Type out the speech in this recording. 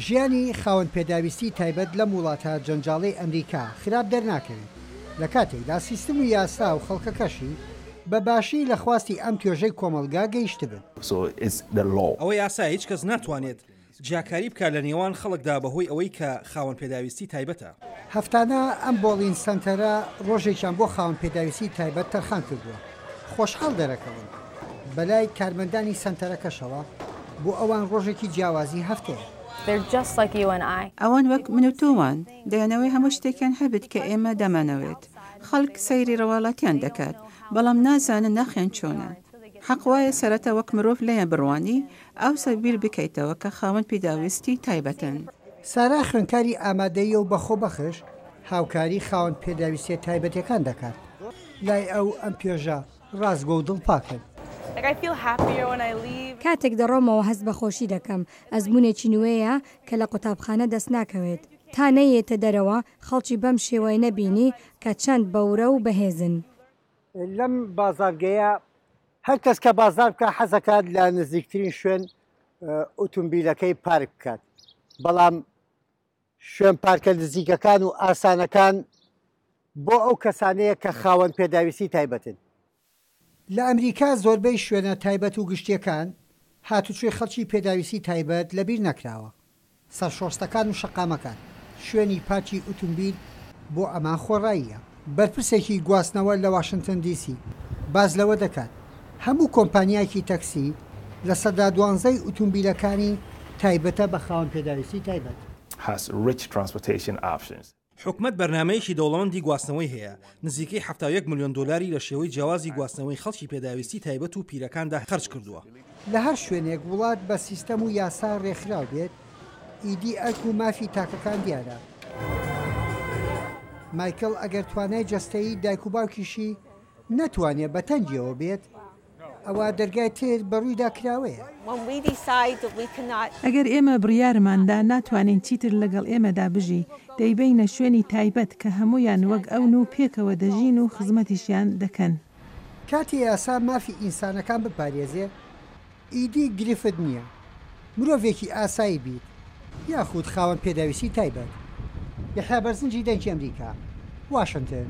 ژیانی خاوەن پێداویستی تایبەت لەم وڵاتە جەنجاڵی ئەمریکا خراپ دەرناکەوێت لە کاتێکدا سیستم و یاسا و خەڵکەکەشی بە باشی لە خواستی ئەم توێژەی کۆمەلگا گەیشت بن. ئەوە یاسا هیچ کەس ناتوانێت جیاکاری بکات لە نێوان خەڵکدا بەهۆی ئەوەی کە خاوەن پێداویستی تایبەتە. هەفتانە ئەم بۆڵین سنتەرە ڕۆژێکیان بۆ خاوەن پێداویستی تایبەت تەرخان کردووە. خۆشحاڵ دەرەکەون بەلای کارمەندانی سنتەرەکەشەوە بۆ ئەوان ڕۆژێکی جیاوازی هەفتەیە. ئەوان وەک من و تۆوان دەیانەوەی هەموو شتێکیان هەبێت کە ئێمە دەمانەوێت. خەڵک سەیری ڕەواڵەتیان دەکات بەڵام نازانن ناخیان چۆنە. حەق وایە سەرەتا وەک مرۆڤ لەیان بڕوانی ئەو سەبیر بکەیتەوە کە خاوەن پێداویستی تایبەتن. سارا خوێنکاری ئامادەیە و بەخۆ بەخش هاوکاری خاوەن پێداویستی تایبەتەکان دەکات. لای ئەو ئەم پێژە ڕازگۆ و دڵپاکن. کاتێک دەڕۆمەوە هەست بە خۆشی دەکەم ئەزمونێکی نوێیە کە لە قوتابخانە دەست ناکەوێت تا نەیێتە دەرەوە خەڵکی بەم شێوەی نەبینی کە چەند بەورە و بەهێزن. لەم بازارگەیە هەر کەس کە بازار بکە حەزەکات لە نزیکترین شوێن ئۆتۆمبیلەکەی پارک بکات. بەڵام شوێن پارکە نزیکەکان و ئاسانەکان بۆ ئەو کەسانەیە کە خاوەن پێداویستی تایبەتن. لە ئەمریکا زۆربەی شوێنە تایبەت و گشتیەکان هاتوچێ خەڵکی پێداویستی تایبەت لەبیر نەکراوە. سەرشۆستەکان و شەقامەکان شوێنی پارکی ئۆتۆمبیل بۆ ئەمان خۆڕاییە. بەرپرسێکی گواستنەوە لە واشنگتن دیسی باز لەوە دەکات هەموو کۆمپانیایکی تەکسی لە سەدا 12 ئۆتۆمبیلەکانی تایبەتە بە خاوەن پێداویستی تایبەت. حکومەت بەرنامەیەکی دەوڵەمەندی گواستنەوەی هەیە نزیکەی 71 ملیۆن دلاری لە شێوەی جیاوازی گواستنەوەی خەڵکی پێداویستی تایبەت و پیرەکاندا خەرج کردووە. لە هەر شوێنێک وڵات بە سیستەم و یاسا ڕێکخراو بێت ئیدی ئەرک و مافی تاکەکان دیارە. مایکل ئەگەر توانای جەستەیی دایک و باوکیشی نەتوانێت بە تەنجیەوە بێت ئەوە دەرگای تر بەڕوویدا کراوەیە. ئەگەر ئێمە بڕیارماندا ناتوانین چیتر لەگەڵ ئێمەدا بژی دەیبینە شوێنی تایبەت کە هەمویان وەک ئەون و پێکەوە دەژین و خزمەتیشیان دەکەن. کاتی یاسا مافی ئینسانەکان بپارێزێ ئیدی گرفت نییە. مرۆڤێکی ئاسایی بیت یاخود خاوەن پێداویستی تایبەت. یحیا بەرزنجی دەنگی ئەمریکا، واشنگتن.